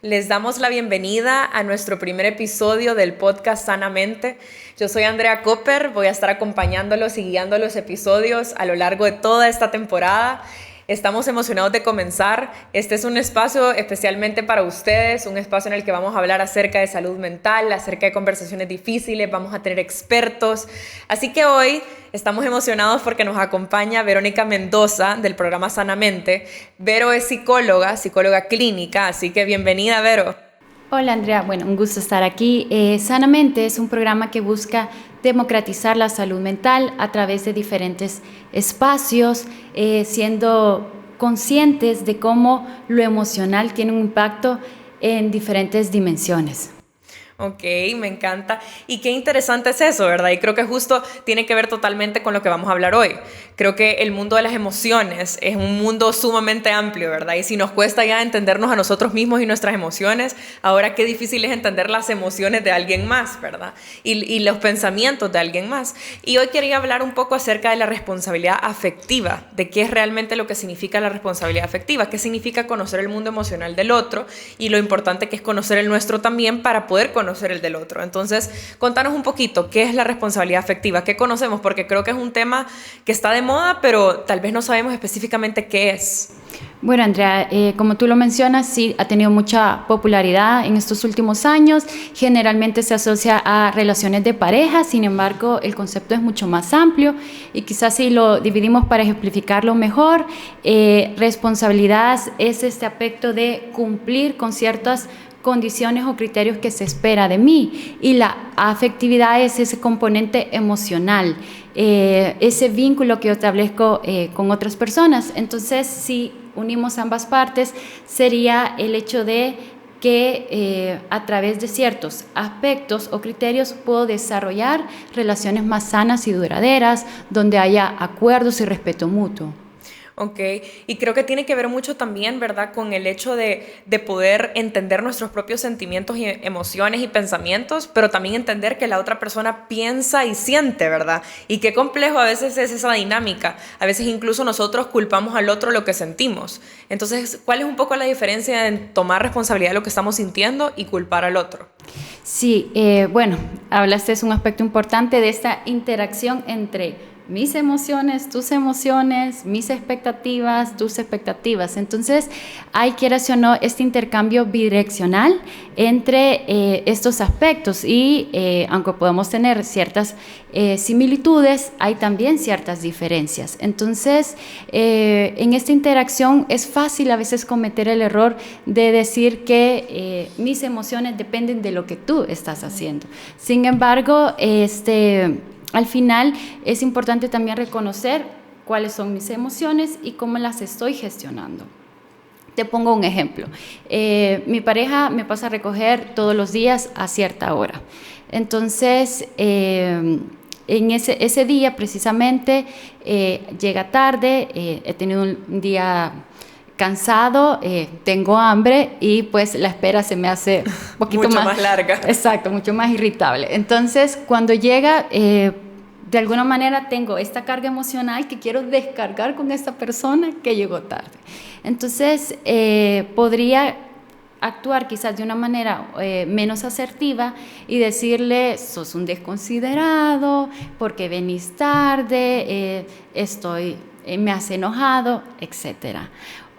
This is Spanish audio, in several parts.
Les damos la bienvenida a nuestro primer episodio del podcast Sanamente. Yo soy Andrea Copper, voy a estar acompañándolos y guiando los episodios a lo largo de toda esta temporada. Estamos emocionados de comenzar. Este es un espacio especialmente para ustedes, un espacio en el que vamos a hablar acerca de salud mental, acerca de conversaciones difíciles, vamos a tener expertos. Así que hoy estamos emocionados porque nos acompaña Verónica Mendoza del programa Sanamente. Vero es psicóloga clínica, así que bienvenida, Vero. Hola Andrea, bueno, un gusto estar aquí. Sanamente es un programa que busca democratizar la salud mental a través de diferentes espacios, siendo conscientes de cómo lo emocional tiene un impacto en diferentes dimensiones. Ok, me encanta. Y qué interesante es eso, ¿verdad? Y creo que justo tiene que ver totalmente con lo que vamos a hablar hoy. Creo que el mundo de las emociones es un mundo sumamente amplio, ¿verdad? Y si nos cuesta ya entendernos a nosotros mismos y nuestras emociones, ahora qué difícil es entender las emociones de alguien más, ¿verdad? Y los pensamientos de alguien más. Y hoy quería hablar un poco acerca de la responsabilidad afectiva, de qué es realmente lo que significa la responsabilidad afectiva, qué significa conocer el mundo emocional del otro y lo importante que es conocer el nuestro también para poder conocer el del otro. Entonces, contanos un poquito, ¿qué es la responsabilidad afectiva? ¿Qué conocemos? Porque creo que es un tema que está de moda, pero tal vez no sabemos específicamente qué es. Bueno, Andrea, como tú lo mencionas, sí, ha tenido mucha popularidad en estos últimos años. Generalmente se asocia a relaciones de pareja, sin embargo, el concepto es mucho más amplio y quizás si lo dividimos para ejemplificarlo mejor, responsabilidad es este aspecto de cumplir con ciertas condiciones o criterios que se espera de mí, y la afectividad es ese componente emocional, ese vínculo que yo establezco con otras personas. Entonces, si unimos ambas partes, sería el hecho de que a través de ciertos aspectos o criterios puedo desarrollar relaciones más sanas y duraderas, donde haya acuerdos y respeto mutuo. Ok, y creo que tiene que ver mucho también, ¿verdad?, con el hecho de poder entender nuestros propios sentimientos y emociones y pensamientos, pero también entender que la otra persona piensa y siente, ¿verdad? Y qué complejo a veces es esa dinámica. A veces incluso nosotros culpamos al otro lo que sentimos. Entonces, ¿cuál es un poco la diferencia en tomar responsabilidad de lo que estamos sintiendo y culpar al otro? Sí, bueno, hablaste, es un aspecto importante de esta interacción entre mis emociones, mis expectativas, tus expectativas. Entonces, hay, quieras o no, este intercambio bidireccional entre estos aspectos y aunque podemos tener ciertas similitudes, hay también ciertas diferencias. Entonces, en esta interacción es fácil a veces cometer el error de decir que mis emociones dependen de lo que tú estás haciendo. Sin embargo, al final es importante también reconocer cuáles son mis emociones y cómo las estoy gestionando. Te pongo un ejemplo. Mi pareja me pasa a recoger todos los días a cierta hora. Entonces, en ese día precisamente llega tarde, he tenido un día cansado, tengo hambre y pues la espera se me hace un poquito mucho más larga. Exacto, mucho más irritable. Entonces, cuando llega, de alguna manera tengo esta carga emocional que quiero descargar con esta persona que llegó tarde. Entonces, podría actuar quizás de una manera menos asertiva y decirle: sos un desconsiderado, porque venís tarde, me has enojado, etcétera.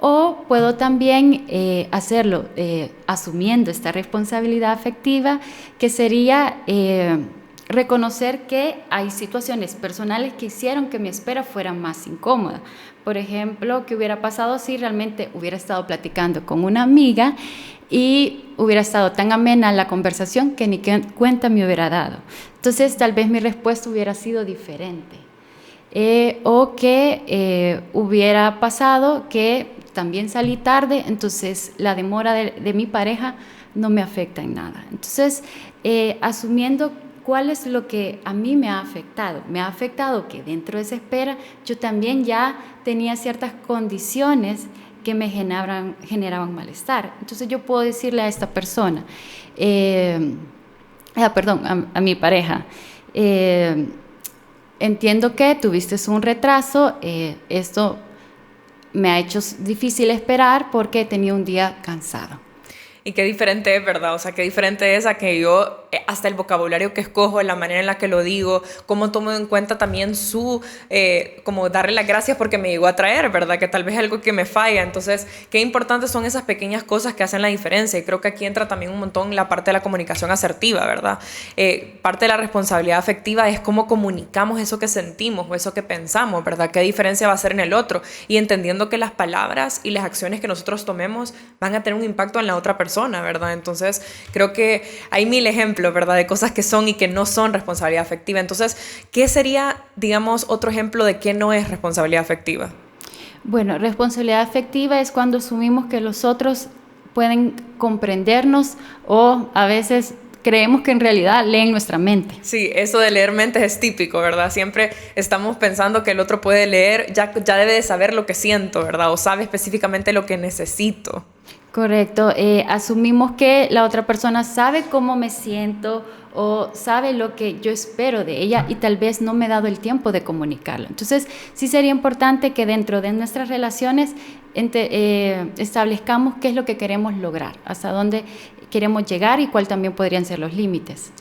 O puedo también hacerlo asumiendo esta responsabilidad afectiva, que sería reconocer que hay situaciones personales que hicieron que mi espera fuera más incómoda. Por ejemplo, ¿qué hubiera pasado si realmente hubiera estado platicando con una amiga y hubiera estado tan amena la conversación que ni cuenta me hubiera dado? Entonces, tal vez mi respuesta hubiera sido diferente. O que hubiera pasado que también salí tarde, entonces la demora de mi pareja no me afecta en nada. Entonces, asumiendo cuál es lo que a mí me ha afectado que dentro de esa espera yo también ya tenía ciertas condiciones que me generaban malestar. Entonces yo puedo decirle a esta persona, a mi pareja, entiendo que tuviste un retraso, esto me ha hecho difícil esperar porque he tenido un día cansado. Y qué diferente es, ¿verdad? O sea, qué diferente es a que yo, hasta el vocabulario que escojo, la manera en la que lo digo, cómo tomo en cuenta también como darle las gracias porque me llegó a traer, ¿verdad? Que tal vez es algo que me falla. Entonces, qué importantes son esas pequeñas cosas que hacen la diferencia. Y creo que aquí entra también un montón la parte de la comunicación asertiva, ¿verdad? Parte de la responsabilidad afectiva es cómo comunicamos eso que sentimos o eso que pensamos, ¿verdad? ¿Qué diferencia va a hacer en el otro? Y entendiendo que las palabras y las acciones que nosotros tomemos van a tener un impacto en la otra persona, ¿verdad? Entonces, creo que hay mil ejemplos, ¿verdad? De cosas que son y que no son responsabilidad afectiva. Entonces, ¿qué sería, digamos, otro ejemplo de qué no es responsabilidad afectiva? Bueno, responsabilidad afectiva es cuando asumimos que los otros pueden comprendernos o a veces creemos que en realidad leen nuestra mente. Sí, eso de leer mentes es típico, ¿verdad? Siempre estamos pensando que el otro puede leer, ya debe de saber lo que siento, ¿verdad? O sabe específicamente lo que necesito. Correcto, asumimos que la otra persona sabe cómo me siento o sabe lo que yo espero de ella y tal vez no me he dado el tiempo de comunicarlo. Entonces, sí sería importante que dentro de nuestras relaciones establezcamos qué es lo que queremos lograr, hasta dónde queremos llegar y cuál también podrían ser los límites.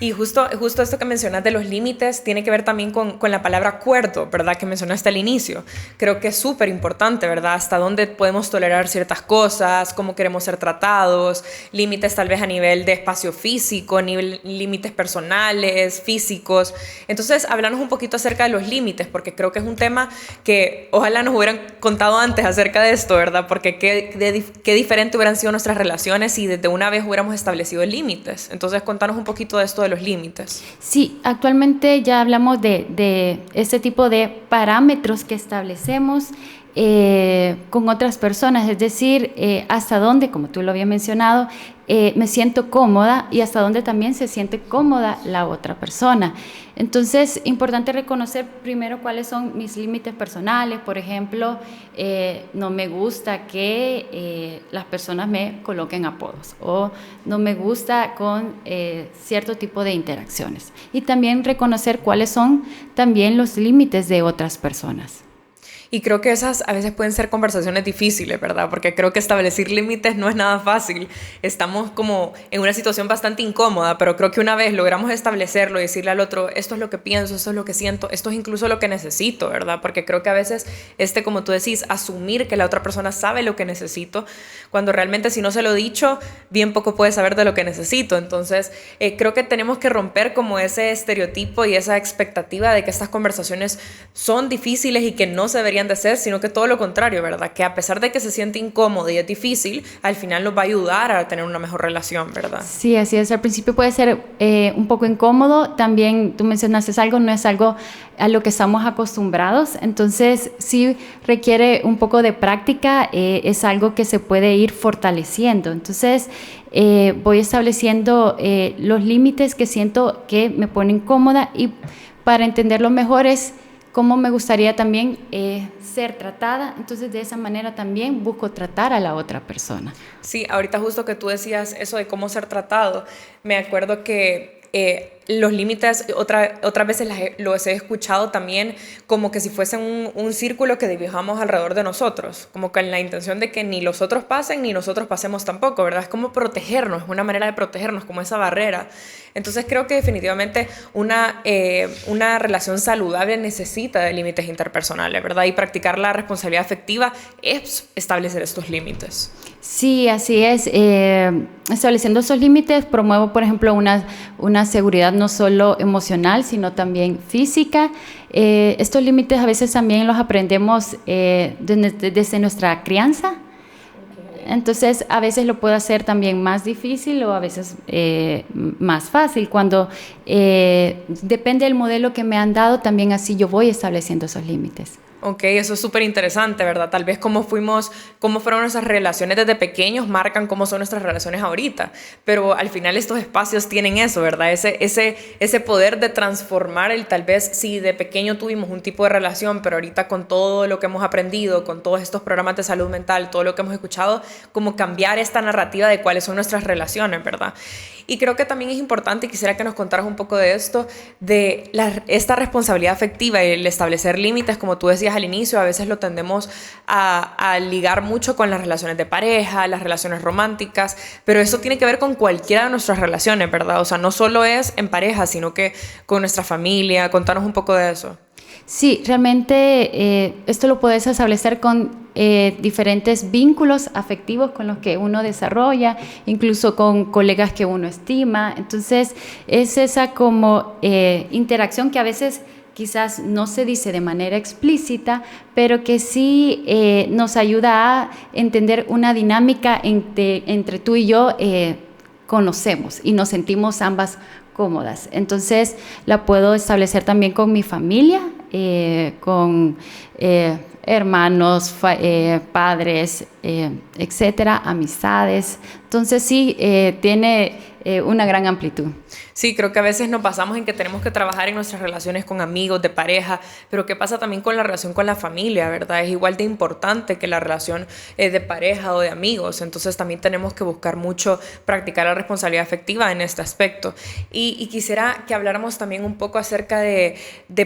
Y justo esto que mencionas de los límites tiene que ver también con la palabra acuerdo, ¿verdad? Que mencionaste al inicio. Creo que es súper importante, ¿verdad? Hasta dónde podemos tolerar ciertas cosas, cómo queremos ser tratados, límites tal vez a nivel de espacio físico, límites personales, físicos. Entonces, háblanos un poquito acerca de los límites, porque creo que es un tema que ojalá nos hubieran contado antes acerca de esto, ¿verdad? Porque qué diferente hubieran sido nuestras relaciones si desde una vez hubiéramos establecido límites. Entonces, contanos un poquito de esto de los límites. Sí, actualmente ya hablamos de este tipo de parámetros que establecemos con otras personas, es decir, hasta dónde, como tú lo habías mencionado, me siento cómoda y hasta dónde también se siente cómoda la otra persona. Entonces, importante reconocer primero cuáles son mis límites personales. Por ejemplo, no me gusta que las personas me coloquen apodos o no me gusta con cierto tipo de interacciones. Y también reconocer cuáles son también los límites de otras personas. Y creo que esas a veces pueden ser conversaciones difíciles, ¿verdad? Porque creo que establecer límites no es nada fácil. Estamos como en una situación bastante incómoda, pero creo que una vez logramos establecerlo y decirle al otro, esto es lo que pienso, esto es lo que siento, esto es incluso lo que necesito, ¿verdad? Porque creo que a veces, como tú decís, asumir que la otra persona sabe lo que necesito, cuando realmente si no se lo he dicho, bien poco puede saber de lo que necesito. Entonces, creo que tenemos que romper como ese estereotipo y esa expectativa de que estas conversaciones son difíciles y que no se deberían de ser, sino que todo lo contrario, ¿verdad? Que a pesar de que se siente incómodo y es difícil, al final nos va a ayudar a tener una mejor relación, ¿verdad? Sí, así es. Al principio puede ser un poco incómodo. También tú mencionaste algo, no es algo a lo que estamos acostumbrados. Entonces, sí requiere un poco de práctica. Es algo que se puede ir fortaleciendo. Entonces, voy estableciendo los límites que siento que me ponen cómoda y para entenderlo mejor es cómo me gustaría también ser tratada. Entonces, de esa manera también busco tratar a la otra persona. Sí, ahorita justo que tú decías eso de cómo ser tratado, me acuerdo que los límites, otras veces los he escuchado también como que si fuesen un círculo que dibujamos alrededor de nosotros, como con la intención de que ni los otros pasen ni nosotros pasemos tampoco, ¿verdad? Es como protegernos, es una manera de protegernos, como esa barrera. Entonces creo que definitivamente una relación saludable necesita de límites interpersonales, ¿verdad? Y practicar la responsabilidad afectiva es establecer estos límites. Sí, así es. Estableciendo esos límites promuevo, por ejemplo, una seguridad no solo emocional, sino también física. Estos límites a veces también los aprendemos desde nuestra crianza. Entonces, a veces lo puedo hacer también más difícil o a veces más fácil. Cuando depende del modelo que me han dado, también así yo voy estableciendo esos límites. Ok, eso es súper interesante, ¿verdad? Tal vez cómo fueron nuestras relaciones desde pequeños marcan cómo son nuestras relaciones ahorita, pero al final estos espacios tienen eso, ¿verdad? Ese poder de transformar tal vez si de pequeño tuvimos un tipo de relación, pero ahorita con todo lo que hemos aprendido, con todos estos programas de salud mental, todo lo que hemos escuchado, como cambiar esta narrativa de cuáles son nuestras relaciones, ¿verdad? Y creo que también es importante, y quisiera que nos contaras un poco de esto, de esta responsabilidad afectiva y el establecer límites, como tú decías al inicio, a veces lo tendemos a ligar mucho con las relaciones de pareja, las relaciones románticas, pero eso tiene que ver con cualquiera de nuestras relaciones, ¿verdad? O sea, no solo es en pareja, sino que con nuestra familia. Contanos un poco de eso. Sí, realmente esto lo puedes establecer con diferentes vínculos afectivos con los que uno desarrolla, incluso con colegas que uno estima. Entonces, es esa como interacción que a veces quizás no se dice de manera explícita, pero que sí nos ayuda a entender una dinámica entre tú y yo conocemos y nos sentimos ambas cómodas. Entonces, la puedo establecer también con mi familia, con hermanos, padres, etcétera, amistades. Entonces sí, tiene una gran amplitud. Sí, creo que a veces nos basamos en que tenemos que trabajar en nuestras relaciones con amigos, de pareja, pero ¿qué pasa también con la relación con la familia, verdad? Es igual de importante que la relación de pareja o de amigos, entonces también tenemos que buscar mucho practicar la responsabilidad afectiva en este aspecto. Y quisiera que habláramos también un poco acerca de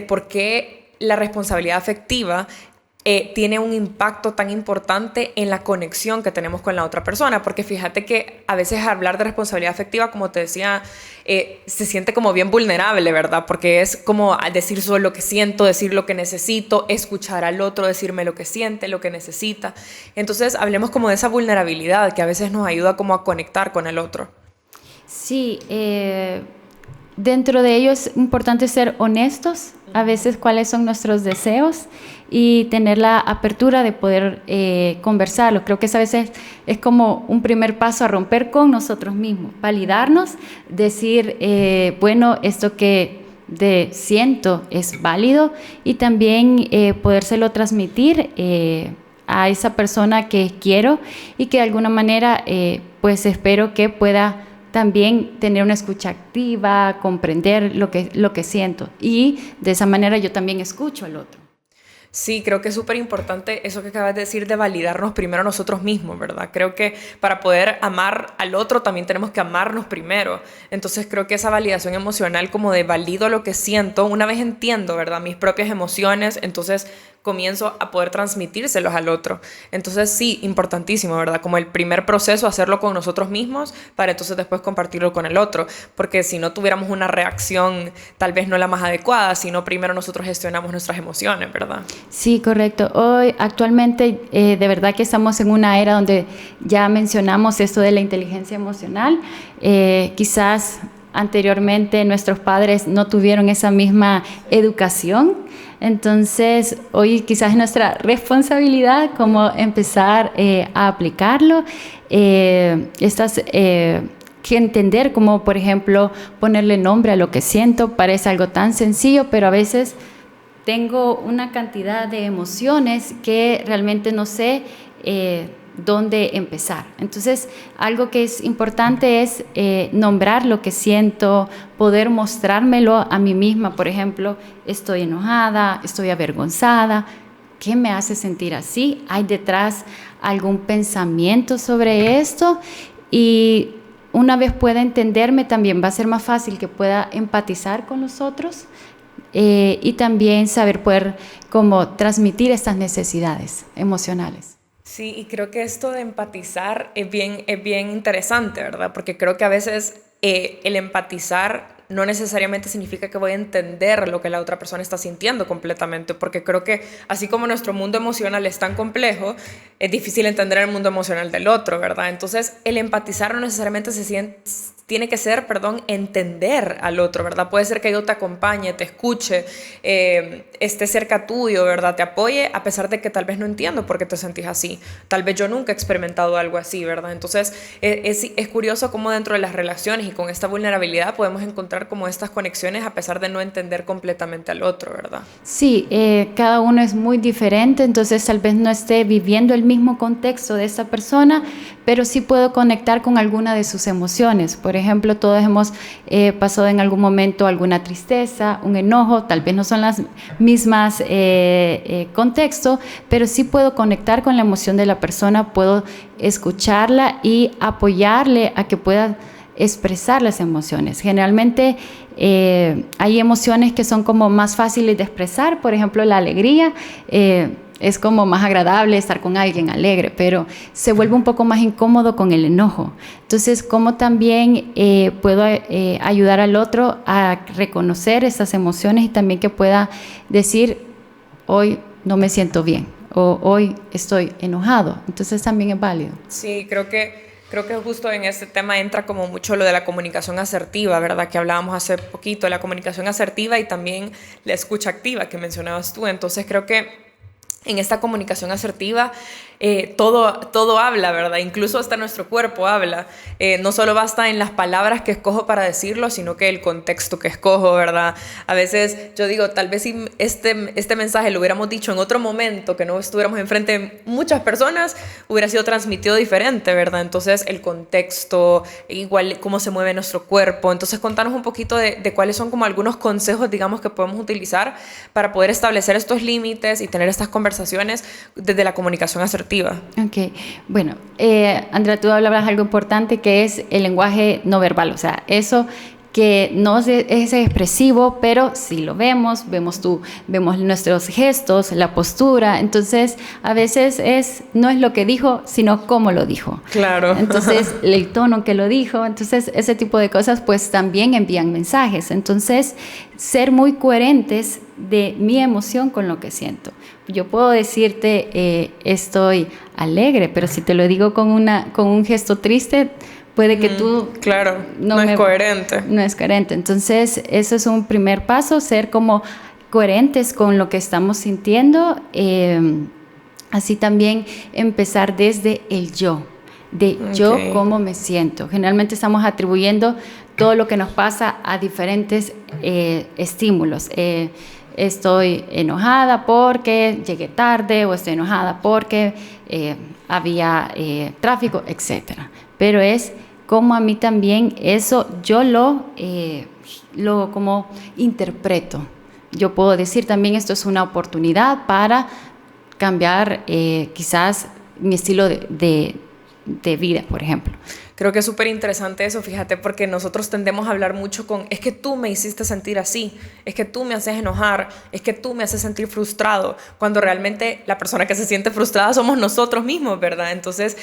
por qué la responsabilidad afectiva tiene un impacto tan importante en la conexión que tenemos con la otra persona, porque fíjate que a veces hablar de responsabilidad afectiva, como te decía, se siente como bien vulnerable, ¿verdad? Porque es como decir solo lo que siento, decir lo que necesito, escuchar al otro, decirme lo que siente, lo que necesita. Entonces hablemos como de esa vulnerabilidad que a veces nos ayuda como a conectar con el otro. Sí, dentro de ello es importante ser honestos, a veces cuáles son nuestros deseos y tener la apertura de poder conversarlo. Creo que eso a veces es como un primer paso a romper con nosotros mismos, validarnos, decir, bueno, esto que siento es válido y también podérselo transmitir a esa persona que quiero y que de alguna manera pues espero que pueda también tener una escucha activa, comprender lo que siento y de esa manera yo también escucho al otro. Sí, creo que es súper importante eso que acabas de decir de validarnos primero a nosotros mismos, ¿verdad? Creo que para poder amar al otro también tenemos que amarnos primero. Entonces creo que esa validación emocional como de valido lo que siento, una vez entiendo, ¿verdad? Mis propias emociones, entonces comienzo a poder transmitírselos al otro. Entonces sí, importantísimo, ¿verdad? Como el primer proceso, hacerlo con nosotros mismos para entonces después compartirlo con el otro. Porque si no tuviéramos una reacción tal vez no la más adecuada, sino primero nosotros gestionamos nuestras emociones, ¿verdad? Sí, correcto. Hoy actualmente de verdad que estamos en una era donde ya mencionamos esto de la inteligencia emocional. Quizás anteriormente nuestros padres no tuvieron esa misma educación. Entonces, hoy quizás es nuestra responsabilidad como empezar a aplicarlo. Que entender como, por ejemplo, ponerle nombre a lo que siento parece algo tan sencillo, pero a veces tengo una cantidad de emociones que realmente no sé dónde empezar. Entonces, algo que es importante es nombrar lo que siento, poder mostrármelo a mí misma. Por ejemplo, estoy enojada, estoy avergonzada. ¿Qué me hace sentir así? ¿Hay detrás algún pensamiento sobre esto? Y una vez pueda entenderme, también va a ser más fácil que pueda empatizar con los otros y también saber poder como transmitir estas necesidades emocionales. Sí, y creo que esto de empatizar es bien interesante, ¿verdad? Porque creo que a veces el empatizar no necesariamente significa que voy a entender lo que la otra persona está sintiendo completamente, porque creo que así como nuestro mundo emocional es tan complejo, es difícil entender el mundo emocional del otro, ¿verdad? Entonces, el empatizar no necesariamente tiene que ser, entender al otro, ¿verdad? Puede ser que yo te acompañe, te escuche, esté cerca tuyo, ¿verdad? Te apoye, a pesar de que tal vez no entiendo por qué te sentís así. Tal vez yo nunca he experimentado algo así, ¿verdad? Entonces, es curioso cómo dentro de las relaciones y con esta vulnerabilidad podemos encontrar como estas conexiones a pesar de no entender completamente al otro, ¿verdad? Sí, cada uno es muy diferente, entonces tal vez no esté viviendo el mismo contexto de esa persona, pero sí puedo conectar con alguna de sus emociones. Por ejemplo, todos hemos pasado en algún momento alguna tristeza, un enojo, tal vez no son las mismas contexto, pero sí puedo conectar con la emoción de la persona, puedo escucharla y apoyarle a que pueda expresar las emociones. Generalmente hay emociones que son como más fáciles de expresar, por ejemplo, la alegría. Es como más agradable estar con alguien alegre, pero se vuelve un poco más incómodo con el enojo. Entonces, ¿cómo también puedo ayudar al otro a reconocer esas emociones y también que pueda decir, hoy no me siento bien o hoy estoy enojado? Entonces también es válido. Sí, creo que justo en este tema entra como mucho lo de la comunicación asertiva, ¿verdad? Que hablábamos hace poquito, la comunicación asertiva y también la escucha activa que mencionabas tú. Entonces creo que en esta comunicación asertiva todo habla, ¿verdad? Incluso hasta nuestro cuerpo habla. No solo basta en las palabras que escojo para decirlo, sino que el contexto que escojo, ¿verdad? A veces yo digo, tal vez si este mensaje lo hubiéramos dicho en otro momento, que no estuviéramos enfrente de muchas personas, hubiera sido transmitido diferente, ¿verdad? Entonces el contexto, igual cómo se mueve nuestro cuerpo. Entonces contanos un poquito de cuáles son como algunos consejos, digamos, que podemos utilizar para poder establecer estos límites y tener estas conversaciones desde la comunicación asertiva. Ok, bueno, Andrea, tú hablabas algo importante que es el lenguaje no verbal, o sea, eso que no es expresivo, pero sí lo vemos nuestros gestos, la postura. Entonces a veces no es lo que dijo, sino cómo lo dijo. Claro. Entonces el tono que lo dijo, entonces ese tipo de cosas pues también envían mensajes. Entonces ser muy coherentes de mi emoción con lo que siento. Yo puedo decirte estoy alegre, pero si te lo digo con un gesto triste, puede que tú... Claro, no es coherente. No es coherente. Entonces, eso es un primer paso, ser como coherentes con lo que estamos sintiendo. Así también empezar desde el yo, de yo cómo me siento. Generalmente estamos atribuyendo todo lo que nos pasa a diferentes estímulos. Estoy enojada porque llegué tarde, o estoy enojada porque había tráfico, etc. Pero es como a mí también eso yo lo como interpreto. Yo puedo decir también esto es una oportunidad para cambiar quizás mi estilo de vida, por ejemplo. Creo que es súper interesante eso, fíjate, porque nosotros tendemos a hablar mucho con, es que tú me hiciste sentir así, es que tú me haces enojar, es que tú me haces sentir frustrado, cuando realmente la persona que se siente frustrada somos nosotros mismos, ¿verdad? Entonces,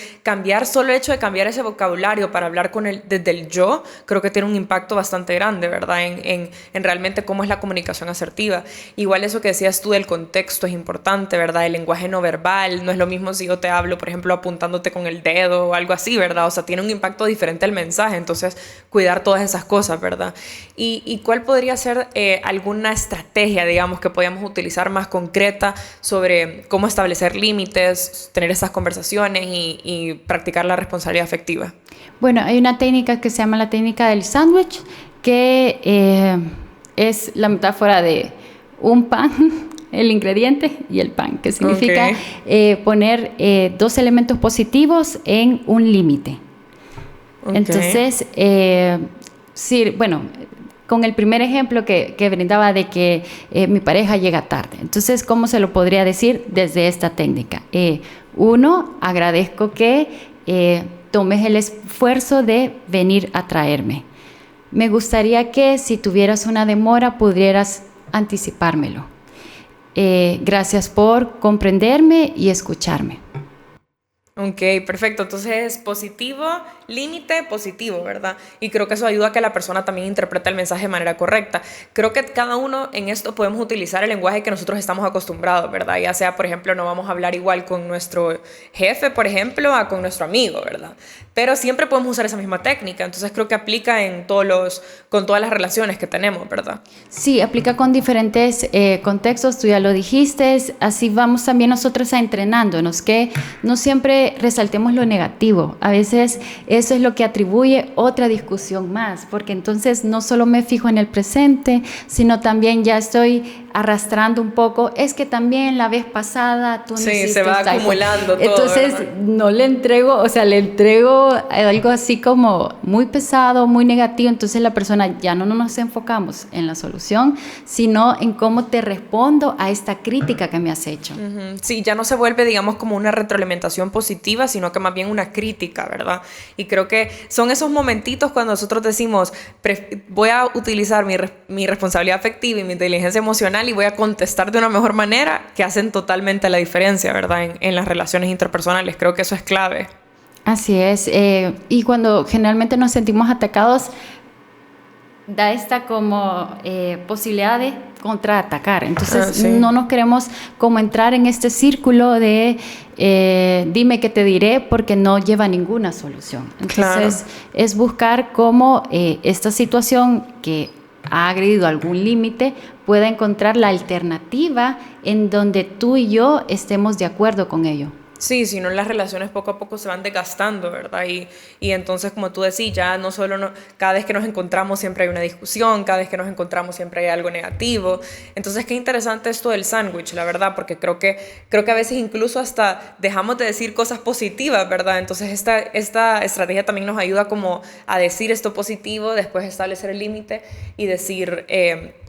solo el hecho de cambiar ese vocabulario para hablar desde el yo, creo que tiene un impacto bastante grande, ¿verdad? En realmente cómo es la comunicación asertiva. Igual eso que decías tú del contexto es importante, ¿verdad? El lenguaje no verbal, no es lo mismo si yo te hablo, por ejemplo, apuntándote con el dedo o algo así, ¿verdad? O sea, tiene un impacto diferente al mensaje, entonces cuidar todas esas cosas, ¿verdad? ¿Y cuál podría ser alguna estrategia, digamos, que podamos utilizar más concreta sobre cómo establecer límites, tener esas conversaciones y practicar la responsabilidad afectiva? Bueno, hay una técnica que se llama la técnica del sándwich, que es la metáfora de un pan, el ingrediente y el pan, que significa poner dos elementos positivos en un límite. Entonces, sí, bueno, con el primer ejemplo que brindaba de que mi pareja llega tarde. Entonces, ¿cómo se lo podría decir desde esta técnica? Uno, agradezco que tomes el esfuerzo de venir a traerme. Me gustaría que si tuvieras una demora pudieras anticipármelo. Gracias por comprenderme y escucharme. Ok, perfecto. Entonces es positivo, límite, positivo, ¿verdad? Y creo que eso ayuda a que la persona también interprete el mensaje de manera correcta. Creo que cada uno en esto podemos utilizar el lenguaje que nosotros estamos acostumbrados, ¿verdad? Ya sea, por ejemplo, no vamos a hablar igual con nuestro jefe, por ejemplo, a con nuestro amigo, ¿verdad? Pero siempre podemos usar esa misma técnica. Entonces creo que aplica con todas las relaciones que tenemos, ¿verdad? Sí, aplica con diferentes contextos, tú ya lo dijiste. Así vamos también nosotros entrenándonos, que no siempre resaltemos lo negativo. A veces eso es lo que atribuye otra discusión más, porque entonces no solo me fijo en el presente, sino también ya estoy arrastrando un poco. Es que también la vez pasada tú no hiciste, se va acumulando todo. Entonces, ¿verdad? No le entrego, o sea, le entrego algo así como muy pesado, muy negativo. Entonces la persona ya no nos enfocamos en la solución, sino en cómo te respondo a esta crítica que me has hecho. Sí, ya no se vuelve, digamos, como una retroalimentación positiva, positiva, sino que más bien una crítica, ¿verdad? Y creo que son esos momentitos cuando nosotros decimos, voy a utilizar mi responsabilidad afectiva y mi inteligencia emocional y voy a contestar de una mejor manera, que hacen totalmente la diferencia, ¿verdad? En las relaciones interpersonales. Creo que eso es clave. Así es. Y cuando generalmente nos sentimos atacados, da esta como posibilidad de contraatacar. Entonces Sí. no nos queremos como entrar en este círculo de dime que te diré, porque no lleva a ninguna solución. Entonces es buscar cómo esta situación que ha agredido algún límite pueda encontrar la alternativa en donde tú y yo estemos de acuerdo con ello. Sí, si no las relaciones poco a poco se van desgastando, ¿verdad? Y entonces, como tú decís, ya no solo cada vez que nos encontramos siempre hay una discusión, cada vez que nos encontramos siempre hay algo negativo. Entonces, qué interesante esto del sándwich, la verdad, porque creo que a veces incluso hasta dejamos de decir cosas positivas, ¿verdad? Entonces, esta estrategia también nos ayuda como a decir esto positivo, después establecer el límite y decir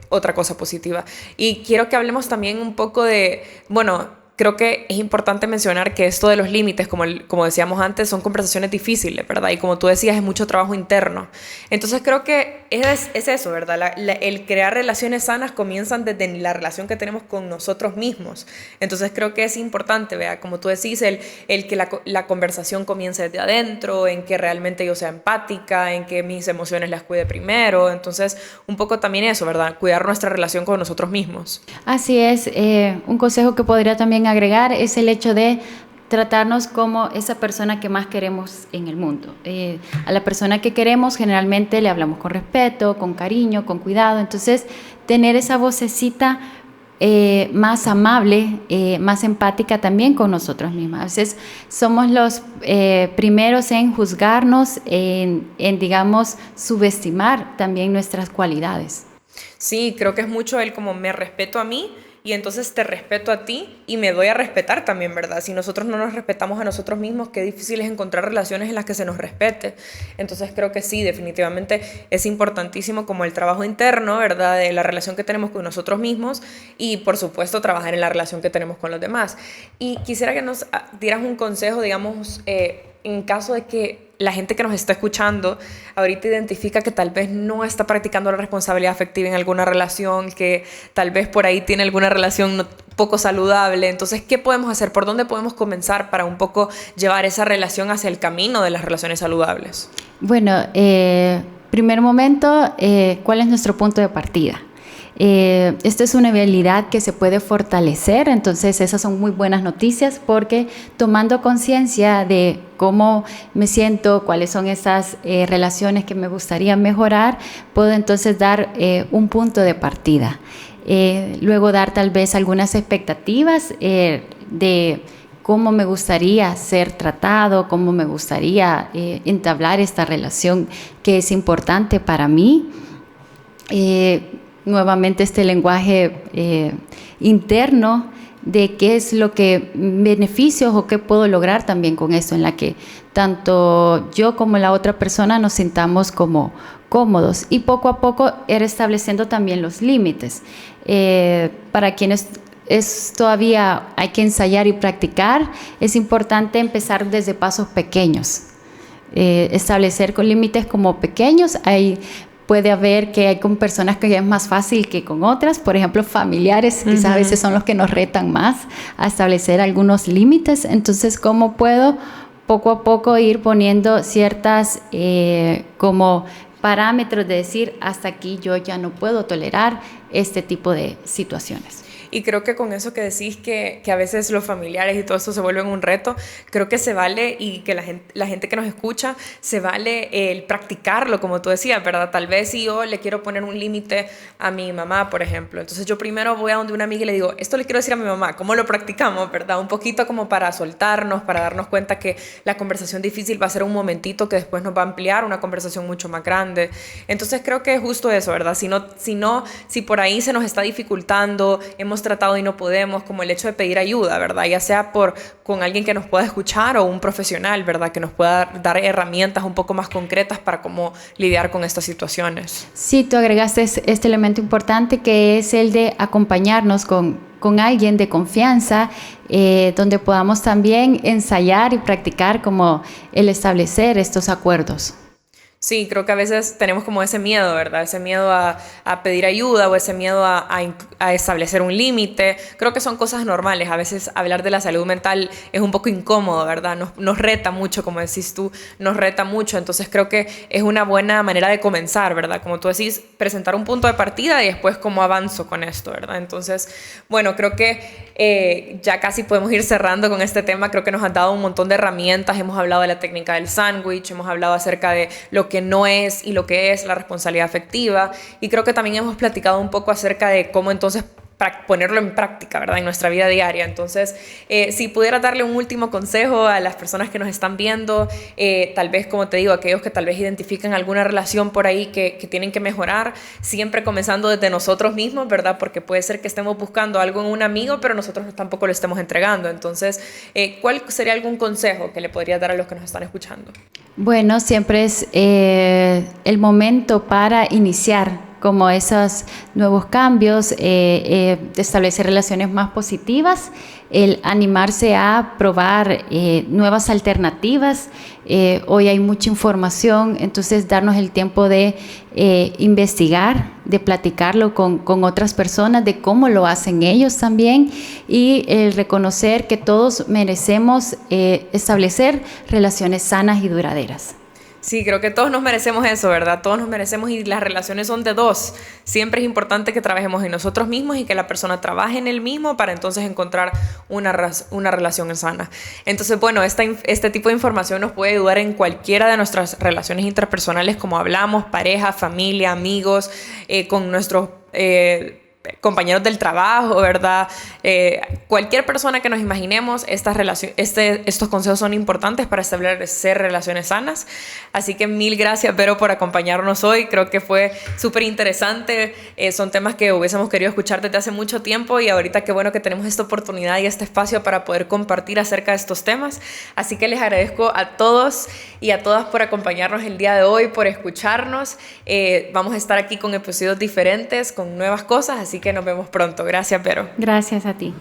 otra cosa positiva. Y quiero que hablemos también un poco de, bueno, creo que es importante mencionar que esto de los límites, como decíamos antes, son conversaciones difíciles, ¿verdad? Y como tú decías, es mucho trabajo interno. Entonces creo que es eso, ¿verdad? El crear relaciones sanas comienzan desde la relación que tenemos con nosotros mismos. Entonces creo que es importante, ¿verdad? Como tú decís, el que la conversación comience desde adentro, en que realmente yo sea empática, en que mis emociones las cuide primero. Entonces, un poco también eso, ¿verdad? Cuidar nuestra relación con nosotros mismos. Así es. Un consejo que podría también agregar es el hecho de tratarnos como esa persona que más queremos en el mundo. A la persona que queremos generalmente le hablamos con respeto, con cariño, con cuidado. Entonces, tener esa vocecita más amable, más empática también con nosotros mismos. A veces somos los primeros en juzgarnos, en, digamos, subestimar también nuestras cualidades. Sí, creo que es mucho el como me respeto a mí y entonces te respeto a ti y me doy a respetar también, ¿verdad? Si nosotros no nos respetamos a nosotros mismos, qué difícil es encontrar relaciones en las que se nos respete. Entonces creo que sí, definitivamente es importantísimo como el trabajo interno, ¿verdad? De la relación que tenemos con nosotros mismos y por supuesto trabajar en la relación que tenemos con los demás. Y quisiera que nos dieras un consejo, digamos, en caso de que la gente que nos está escuchando ahorita identifica que tal vez no está practicando la responsabilidad afectiva en alguna relación, que tal vez por ahí tiene alguna relación poco saludable. Entonces, ¿qué podemos hacer? ¿Por dónde podemos comenzar para un poco llevar esa relación hacia el camino de las relaciones saludables? Bueno, primer momento, ¿cuál es nuestro punto de partida? Esta es una habilidad que se puede fortalecer, entonces esas son muy buenas noticias porque tomando conciencia de cómo me siento, cuáles son esas relaciones que me gustaría mejorar, puedo entonces dar un punto de partida. Luego dar tal vez algunas expectativas de cómo me gustaría ser tratado, cómo me gustaría entablar esta relación que es importante para mí. Nuevamente este lenguaje interno de qué es lo que beneficios o qué puedo lograr también con esto, en la que tanto yo como la otra persona nos sintamos como cómodos y poco a poco ir estableciendo también los límites. Para quienes todavía hay que ensayar y practicar, es importante empezar desde pasos pequeños, establecer con límites como pequeños. Puede haber que hay con personas que ya es más fácil que con otras, por ejemplo, familiares, quizás a veces son los que nos retan más a establecer algunos límites. Entonces, ¿cómo puedo poco a poco ir poniendo ciertas como parámetros de decir, hasta aquí yo ya no puedo tolerar este tipo de situaciones? Y creo que con eso que decís que a veces los familiares y todo eso se vuelven un reto, creo que se vale y que la gente que nos escucha, se vale el practicarlo, como tú decías, ¿verdad? Tal vez si yo le quiero poner un límite a mi mamá, por ejemplo, entonces yo primero voy a donde una amiga y le digo, esto le quiero decir a mi mamá, ¿cómo lo practicamos, verdad? Un poquito como para soltarnos, para darnos cuenta que la conversación difícil va a ser un momentito que después nos va a ampliar una conversación mucho más grande. Entonces creo que es justo eso, ¿verdad? Si por ahí se nos está dificultando, hemos hemos tratado y no podemos, como el hecho de pedir ayuda, ¿verdad? Ya sea con alguien que nos pueda escuchar o un profesional, ¿verdad? Que nos pueda dar herramientas un poco más concretas para cómo lidiar con estas situaciones. Sí, tú agregaste este elemento importante que es el de acompañarnos con alguien de confianza, donde podamos también ensayar y practicar como el establecer estos acuerdos. Sí, creo que a veces tenemos como ese miedo, ¿verdad? Ese miedo a pedir ayuda o ese miedo a establecer un límite. Creo que son cosas normales. A veces hablar de la salud mental es un poco incómodo, ¿verdad? Nos reta mucho, como decís tú, nos reta mucho. Entonces creo que es una buena manera de comenzar, ¿verdad? Como tú decís, presentar un punto de partida y después cómo avanzo con esto, ¿verdad? Entonces, bueno, creo que ya casi podemos ir cerrando con este tema. Creo que nos han dado un montón de herramientas. Hemos hablado de la técnica del sándwich, hemos hablado acerca de lo que no es y lo que es la responsabilidad afectiva, y creo que también hemos platicado un poco acerca de cómo entonces ponerlo en práctica, ¿verdad? En nuestra vida diaria. Entonces, si pudiera darle un último consejo a las personas que nos están viendo, tal vez, como te digo, aquellos que tal vez identifican alguna relación por ahí que tienen que mejorar, siempre comenzando desde nosotros mismos, ¿verdad? Porque puede ser que estemos buscando algo en un amigo, pero nosotros tampoco lo estemos entregando. Entonces, ¿cuál sería algún consejo que le podrías dar a los que nos están escuchando? Bueno, siempre es el momento para iniciar como esos nuevos cambios, establecer relaciones más positivas, el animarse a probar nuevas alternativas. Hoy hay mucha información, entonces darnos el tiempo de investigar, de platicarlo con otras personas, de cómo lo hacen ellos también, y el reconocer que todos merecemos establecer relaciones sanas y duraderas. Sí, creo que todos nos merecemos eso, ¿verdad? Todos nos merecemos, y las relaciones son de dos. Siempre es importante que trabajemos en nosotros mismos y que la persona trabaje en él mismo para entonces encontrar una relación sana. Entonces, bueno, este tipo de información nos puede ayudar en cualquiera de nuestras relaciones interpersonales, como hablamos, pareja, familia, amigos, con nuestros compañeros del trabajo, ¿verdad? Cualquier persona que nos imaginemos, estos consejos son importantes para establecer relaciones sanas. Así que mil gracias, Vero, por acompañarnos hoy. Creo que fue súper interesante. Son temas que hubiésemos querido escuchar desde hace mucho tiempo, y ahorita qué bueno que tenemos esta oportunidad y este espacio para poder compartir acerca de estos temas. Así que les agradezco a todos y a todas por acompañarnos el día de hoy, por escucharnos. Vamos a estar aquí con episodios diferentes, con nuevas cosas, así que nos vemos pronto. Gracias, Vero. Gracias a ti.